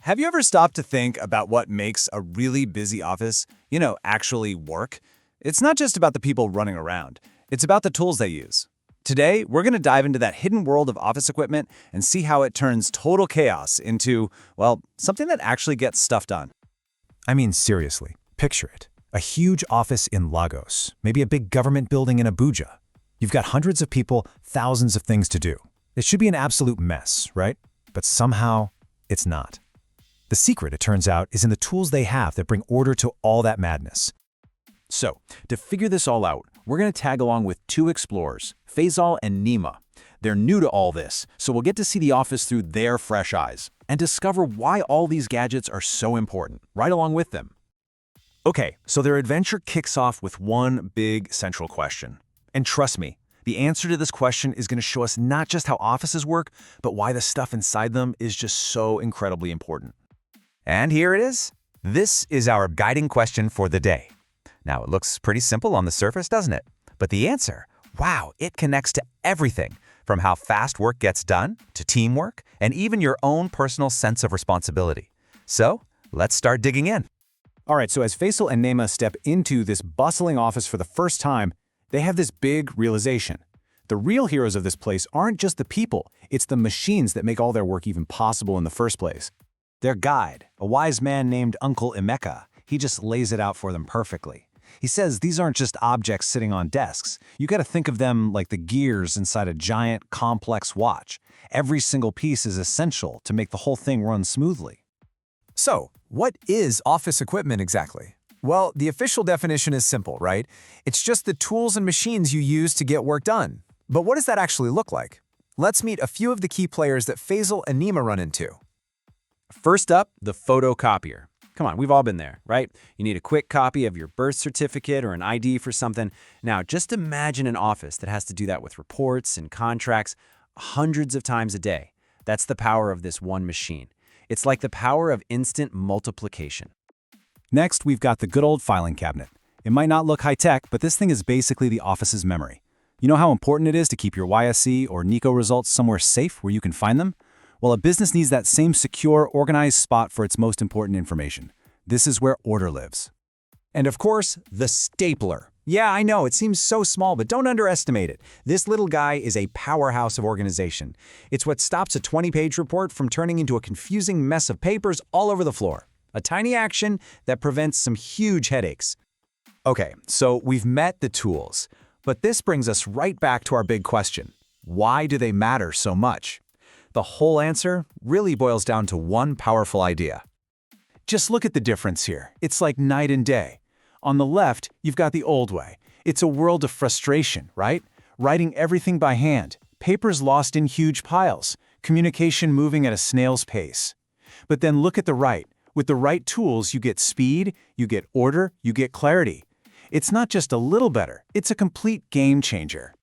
Have you ever stopped to think about what makes a really busy office, actually work? It's not just about the people running around. It's about the tools they use. Today, we're going to dive into that hidden world of office equipment and see how it turns total chaos into, well, something that actually gets stuff done. I mean, seriously, picture it. A huge office in Lagos, maybe a big government building in Abuja. You've got hundreds of people, thousands of things to do. It should be an absolute mess, right? But somehow, it's not. The secret, it turns out, is in the tools they have that bring order to all that madness. So, to figure this all out, we're going to tag along with two explorers, Faisal and Nima. They're new to all this, so we'll get to see the office through their fresh eyes and discover why all these gadgets are so important, right along with them. Okay, so their adventure kicks off with one big central question. And trust me, the answer to this question is going to show us not just how offices work, but why the stuff inside them is just so incredibly important. And here it is. This is our guiding question for the day. Now, it looks pretty simple on the surface, doesn't it? But the answer, wow, it connects to everything, from how fast work gets done, to teamwork, and even your own personal sense of responsibility. So, let's start digging in. All right, so as Faisal and Neema step into this bustling office for the first time, they have this big realization. The real heroes of this place aren't just the people, it's the machines that make all their work even possible in the first place. Their guide, a wise man named Uncle Emeka, he just lays it out for them perfectly. He says these aren't just objects sitting on desks. You got to think of them like the gears inside a giant, complex watch. Every single piece is essential to make the whole thing run smoothly. So, what is office equipment exactly? Well, the official definition is simple, right? It's just the tools and machines you use to get work done. But what does that actually look like? Let's meet a few of the key players that Faisal and Nima run into. First up, the photocopier. Come on, we've all been there, right? You need a quick copy of your birth certificate or an ID for something. Now, just imagine an office that has to do that with reports and contracts hundreds of times a day. That's the power of this one machine. It's like the power of instant multiplication. Next, we've got the good old filing cabinet. It might not look high-tech, but this thing is basically the office's memory. You know how important it is to keep your YSE or NICO results somewhere safe where you can find them? Well, a business needs that same secure, organized spot for its most important information. This is where order lives. And of course, the stapler. Yeah, I know, it seems so small, but don't underestimate it. This little guy is a powerhouse of organization. It's what stops a 20-page report from turning into a confusing mess of papers all over the floor. A tiny action that prevents some huge headaches. Okay, so we've met the tools, but this brings us right back to our big question. Why do they matter so much? The whole answer really boils down to one powerful idea. Just look at the difference here. It's like night and day. On the left, you've got the old way. It's a world of frustration, right? Writing everything by hand, papers lost in huge piles, communication moving at a snail's pace. But then look at the right. With the right tools, you get speed, you get order, you get clarity. It's not just a little better, it's a complete game changer.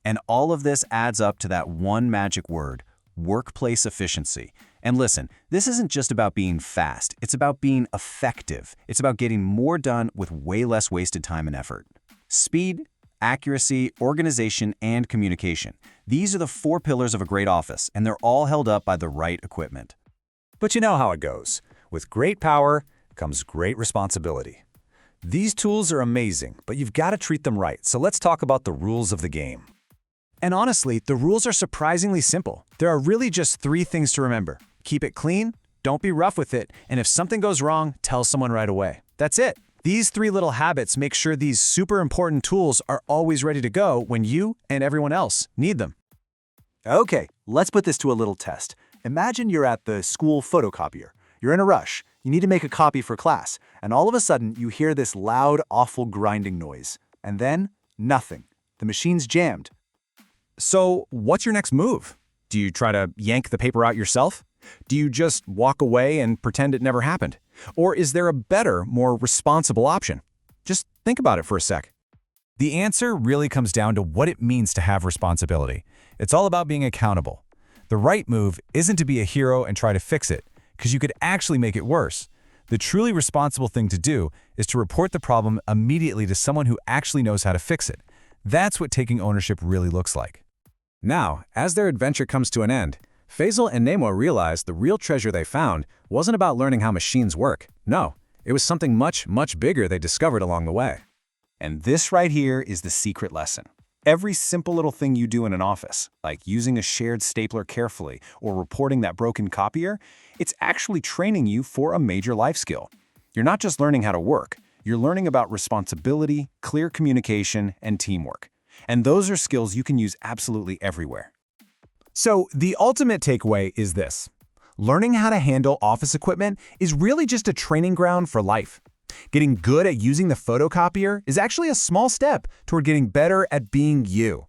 And all of this adds up to that one magic word: workplace efficiency. And listen, this isn't just about being fast, it's about being effective. It's about getting more done with way less wasted time and effort. Speed, accuracy, organization, and communication. These are the four pillars of a great office, and they're all held up by the right equipment. But you know how it goes. With great power comes great responsibility. These tools are amazing, but you've got to treat them right, so let's talk about the rules of the game. And honestly, the rules are surprisingly simple. There are really just three things to remember. Keep it clean, don't be rough with it, and if something goes wrong, tell someone right away. That's it. These three little habits make sure these super important tools are always ready to go when you and everyone else need them. Okay, let's put this to a little test. Imagine you're at the school photocopier. You're in a rush. You need to make a copy for class, and all of a sudden you hear this loud, awful grinding noise. And then, nothing. The machine's jammed. So, what's your next move? Do you try to yank the paper out yourself? Do you just walk away and pretend it never happened? Or is there a better, more responsible option? Just think about it for a sec. The answer really comes down to what it means to have responsibility. It's all about being accountable. The right move isn't to be a hero and try to fix it, because you could actually make it worse. The truly responsible thing to do is to report the problem immediately to someone who actually knows how to fix it. That's what taking ownership really looks like. Now, as their adventure comes to an end, Faisal and Nemo realize the real treasure they found wasn't about learning how machines work. No, it was something much, much bigger they discovered along the way. And this right here is the secret lesson. Every simple little thing you do in an office, like using a shared stapler carefully or reporting that broken copier, it's actually training you for a major life skill. You're not just learning how to work, you're learning about responsibility, clear communication, and teamwork. And those are skills you can use absolutely everywhere. So the ultimate takeaway is this. Learning how to handle office equipment is really just a training ground for life. Getting good at using the photocopier is actually a small step toward getting better at being you.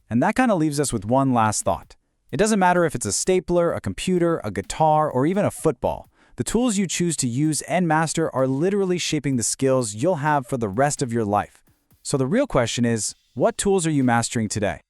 And that kind of leaves us with one last thought. It doesn't matter if it's a stapler, a computer, a guitar, or even a football. The tools you choose to use and master are literally shaping the skills you'll have for the rest of your life. So the real question is, what tools are you mastering today?